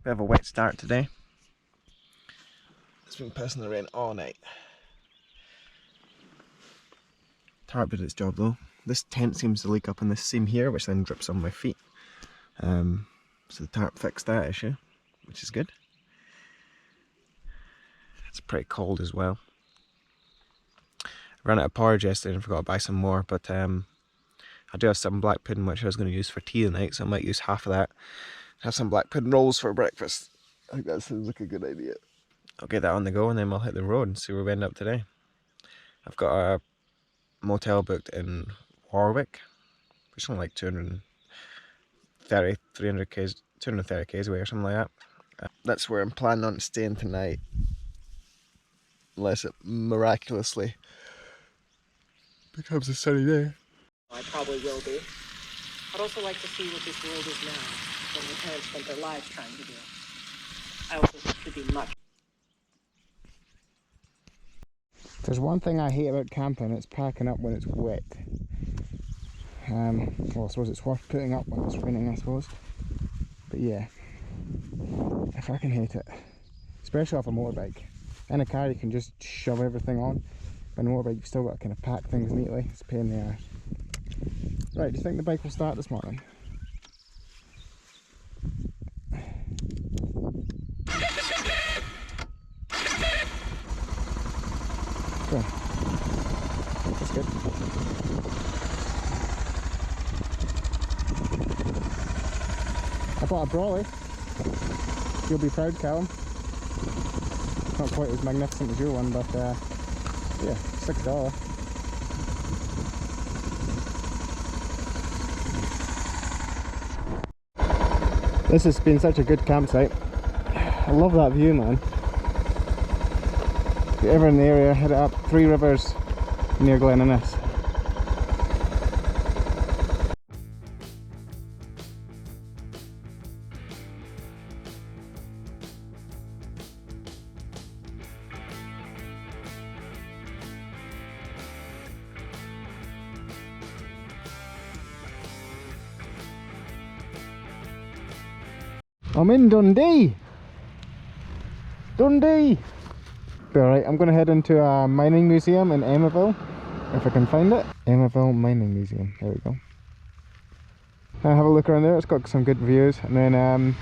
Bit of a wet start today. It's been pissing the rain all night. Tarp did its job though. This tent seems to leak up in this seam here, which then drips on my feet. So the tarp fixed that issue, which is good. It's pretty cold as well. I ran out of porridge yesterday and forgot to buy some more, but I do have some black pudding which I was going to use for tea tonight, so I might use half of that. Have some black pudding rolls for breakfast. I think that sounds like a good idea. I'll get that on the go and then we'll hit the road and see where we end up today. I've got a motel booked in Warwick, which is only like 230 k's away or something like that. That's where I'm planning on staying tonight, unless it miraculously becomes a sunny day. I probably will be. I'd also like to see what this world is now, what my parents spent their lives trying to do. I also think it should be much. There's one thing I hate about camping, it's packing up when it's wet. Well, I suppose it's worth putting up when it's raining, I suppose. But yeah, I fucking hate it. Especially off a motorbike. In a car you can just shove everything on. But on a motorbike you've still got to kind of pack things neatly. It's a pain in the arse. Right, do you think the bike will start this morning? Okay. That's good. I bought a brolly. You'll be proud, Callum. Not quite as magnificent as your one, but yeah, $6. This has been such a good campsite. I love that view, man. If you're ever in the area, head up Three Rivers near Glen Innes. I'm in Dundee! Dundee! Alright, I'm going to head into a mining museum in Emmaville, if I can find it. Emmaville Mining Museum, there we go. I'll have a look around there, it's got some good views, and then I'll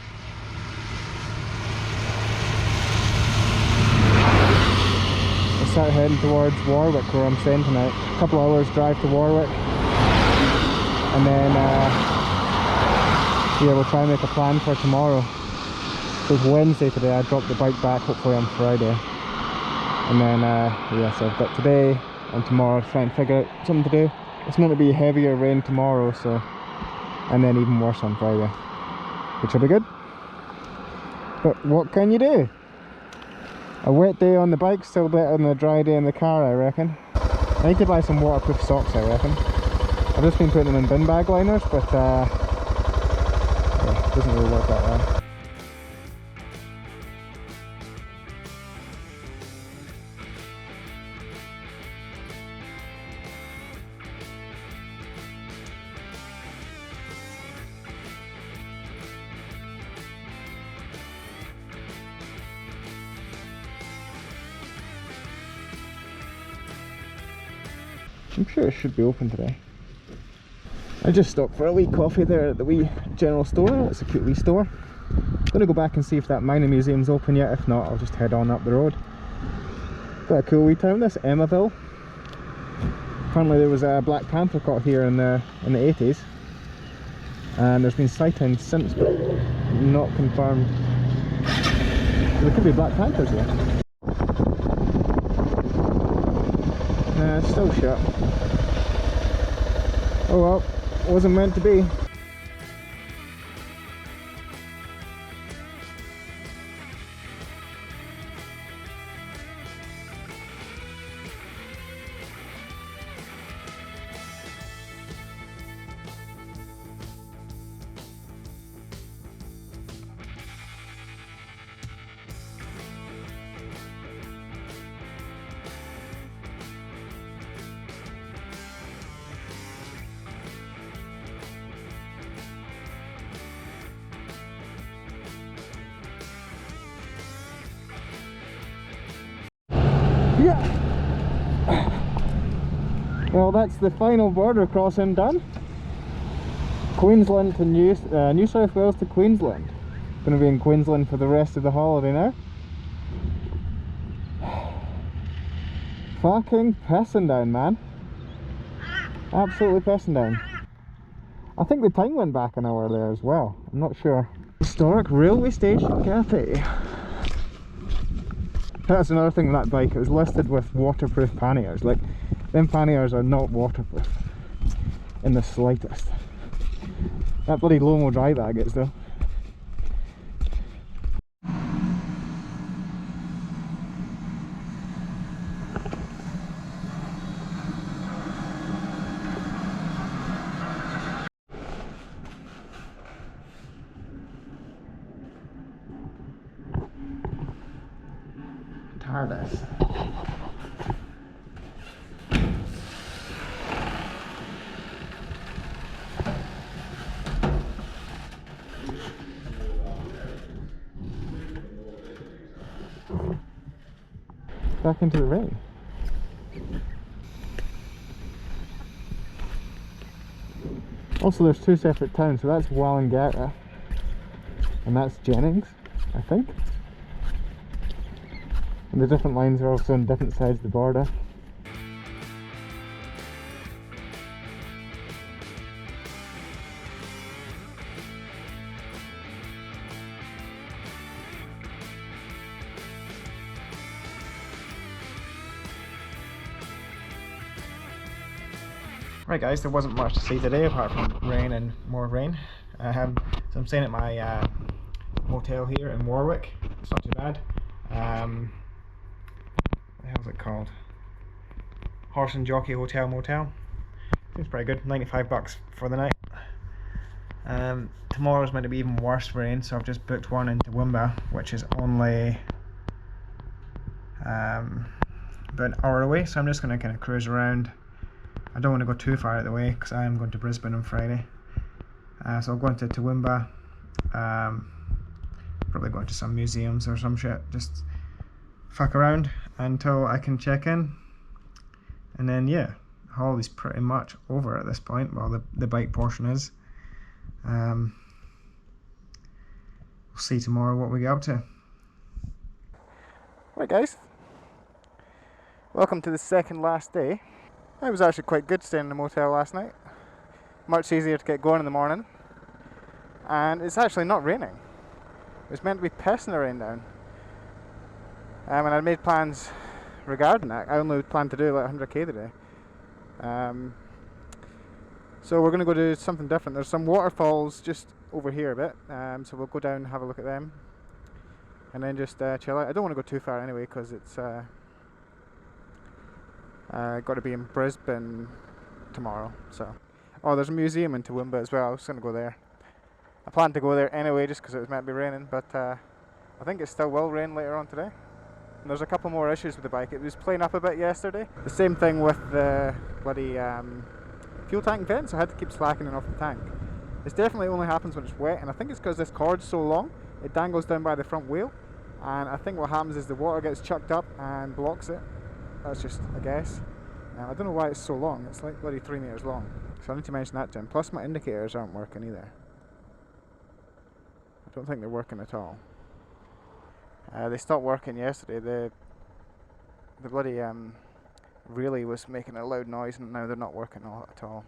start heading towards Warwick where I'm staying tonight. A couple hours drive to Warwick, and then yeah, we'll try and make a plan for tomorrow. So it's Wednesday today, I dropped the bike back hopefully on Friday. And then, yeah, so I've got today and tomorrow to try and figure out something to do. It's meant to be heavier rain tomorrow, so... And then even worse on Friday. Which will be good. But what can you do? A wet day on the bike, still better than a dry day in the car, I reckon. I need to buy some waterproof socks, I reckon. I've just been putting them in bin bag liners, but yeah, it doesn't really work that well. I'm sure it should be open today. I just stopped for a wee coffee there at the wee general store. It's a cute wee store. I'm going to go back and see if that mining museum's open yet. If not, I'll just head on up the road. Quite a cool wee town, this, Emmaville. Apparently there was a Black Panther caught here in the 80s. And there's been sightings since, but not confirmed. There could be Black Panthers here. Nah, it's still shut. Oh well, wasn't meant to be. Yeah! Well, that's the final border crossing done. Queensland to New South Wales to Queensland. Going to be in Queensland for the rest of the holiday now. Fucking pissing down, man. Absolutely pissing down. I think the time went back an hour there as well. I'm not sure. Historic Railway Station Cafe. That's another thing with that bike. It was listed with waterproof panniers. Like, them panniers are not waterproof in the slightest. That bloody Lomo dry bag is though. TARDIS. Back into the rain. Also, there's two separate towns, so that's Wallangata and that's Jennings, I think. And the different lines are also on different sides of the border. Right guys, there wasn't much to see today apart from rain and more rain. So I'm staying at my motel here in Warwick. It's not too bad. What the hell is it called? Horse and Jockey Hotel Motel. Seems pretty good. 95 bucks for the night. Tomorrow's meant to be even worse rain, so I've just booked one in Toowoomba, which is only about an hour away. So I'm just going to kind of cruise around. I don't want to go too far out of the way because I am going to Brisbane on Friday. So I'll go into Toowoomba, probably go into some museums or some shit, just fuck around until I can check in. And then yeah, holiday's pretty much over at this point. Well, the bike portion is. We'll see tomorrow what we get up to. Right guys, welcome to the second last day. It was actually quite good staying in the motel last night. Much easier to get going in the morning. And it's actually not raining. It was meant to be pissing the rain down. And I made plans regarding that. I only planned to do like 100k today. So we're going to go do something different. There's some waterfalls just over here a bit. So we'll go down and have a look at them. And then just chill out. I don't want to go too far anyway because it's got to be in Brisbane tomorrow, so. Oh, there's a museum in Toowoomba as well. I was going to go there. I planned to go there anyway just because it was meant to be raining, but I think it still will rain later on today. And there's a couple more issues with the bike. It was playing up a bit yesterday. The same thing with the bloody fuel tank vent, so I had to keep slackening off the tank. This definitely only happens when it's wet, and I think it's because this cord's so long, it dangles down by the front wheel, and I think what happens is the water gets chucked up and blocks it. That's just a guess. I don't know why it's so long. It's like bloody 3 meters long. So I need to mention that to him. Plus my indicators aren't working either. I don't think they're working at all. They stopped working yesterday. The bloody relay was making a loud noise, and now they're not working at all.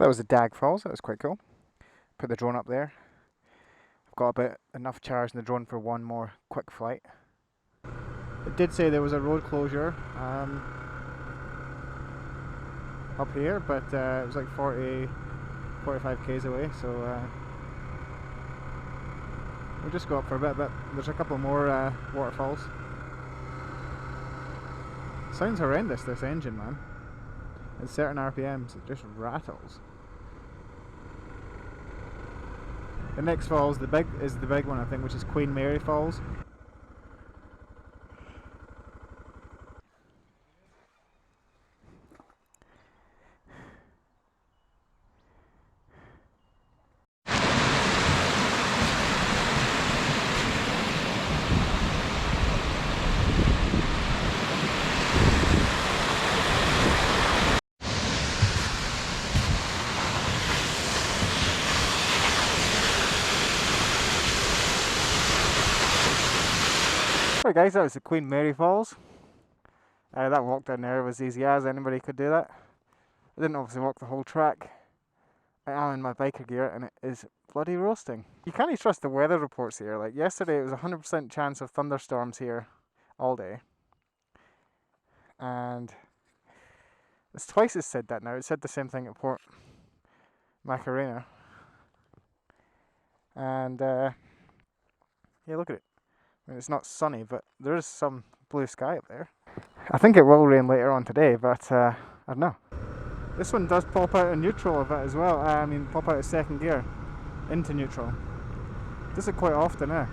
that was the Dag Falls. That was quite cool. Put the drone up there. I've got about enough charge in the drone for one more quick flight. It did say there was a road closure up here, but it was like 45 k's away, so we'll just go up for a bit, but there's a couple more waterfalls. Sounds horrendous, this engine, man. At certain RPMs it just rattles. The next falls, the big one I think, which is Queen Mary Falls. Right guys, that was the Queen Mary Falls. That walk down there was easy as, anybody could do that. I didn't obviously walk the whole track. I am in my biker gear and it is bloody roasting. You can't trust the weather reports here. Like yesterday it was 100% chance of thunderstorms here all day. And it's twice as said that now. It said the same thing at Port Macarena. And yeah, look at it. I mean, it's not sunny, but there is some blue sky up there. I think it will rain later on today, but I don't know. This one does pop out in neutral a bit as well. I mean, pop out of second gear into neutral. Does it quite often, eh?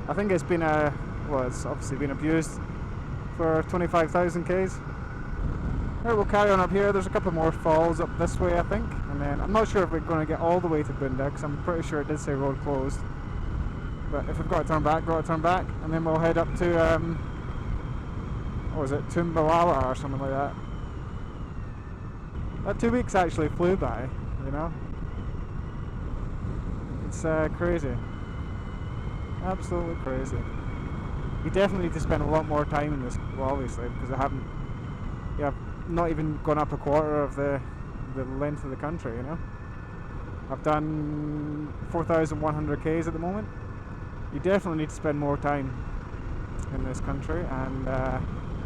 I think it's been well, it's obviously been abused for 25,000 k's. Right, we'll carry on up here. There's a couple more falls up this way, I think, and then I'm not sure if we're going to get all the way to Dundee, because I'm pretty sure it did say road closed. But if we've got to turn back, and then we'll head up to what was it, Tumbalala or something like that. That 2 weeks actually flew by, you know. It's crazy, absolutely crazy. You definitely need to spend a lot more time in this, well, obviously, because I've not even gone up a quarter of the length of the country, you know. I've done 4,100 k's at the moment. You definitely need to spend more time in this country, and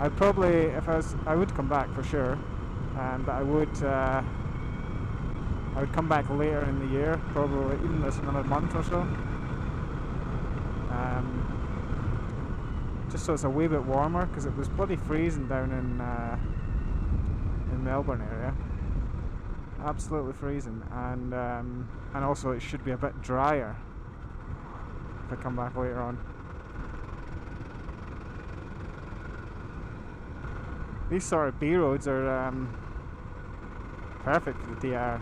I'd probably, if I would come back for sure, but I would come back later in the year, probably even this another month or so, just so it's a wee bit warmer, because it was bloody freezing down in Melbourne area, absolutely freezing, and also it should be a bit drier if I come back later on. These sort of B roads are perfect for the DR.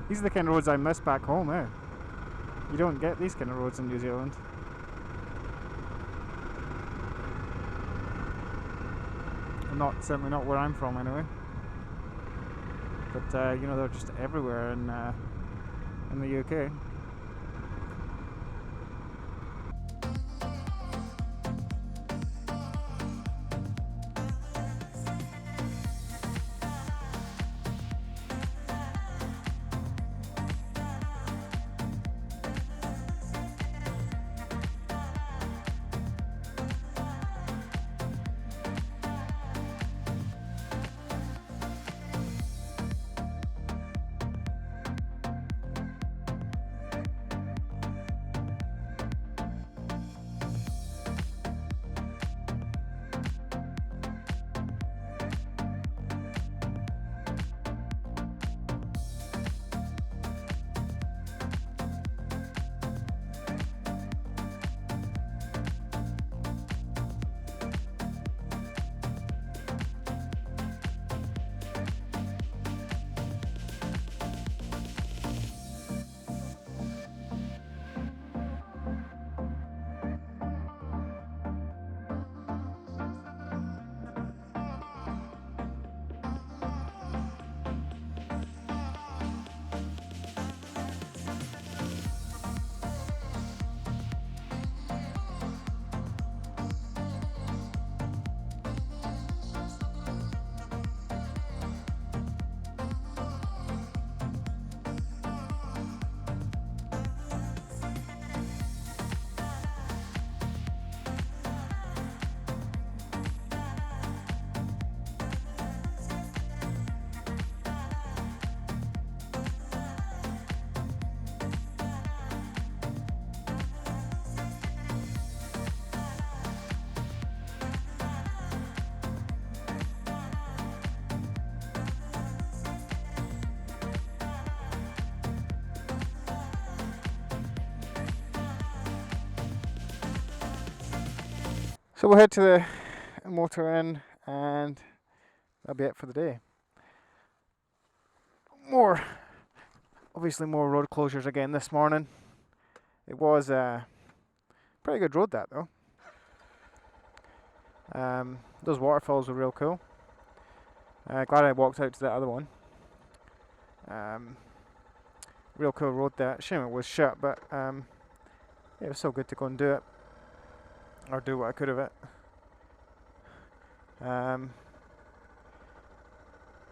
These are the kind of roads I miss back home, eh? You don't get these kind of roads in New Zealand. Certainly not where I'm from anyway. But you know, they're just everywhere in the UK. So we'll head to the motor inn and that'll be it for the day. Obviously more road closures again this morning. It was a pretty good road that though. Those waterfalls were real cool. Glad I walked out to that other one. Real cool road there. Shame it was shut, but yeah, it was so good to go and do it. Or do what I could of it. That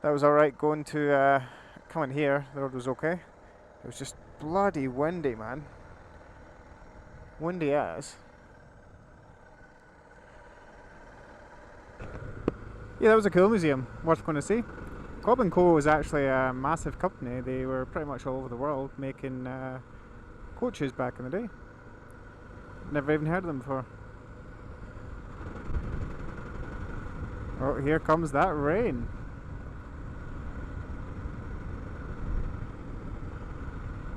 was alright going to coming here. The road was okay. It was just bloody windy, man. Windy as. Yeah, that was a cool museum. Worth going to see. Cobb & Co was actually a massive company. They were pretty much all over the world making coaches back in the day. Never even heard of them before. Oh, here comes that rain.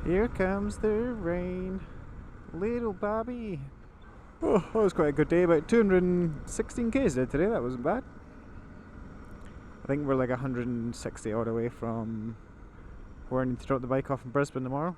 Here comes the rain. Little Bobby. Oh, that was quite a good day. About 216 k's did today. That wasn't bad. I think we're like 160 odd away from where I need to drop the bike off in Brisbane tomorrow.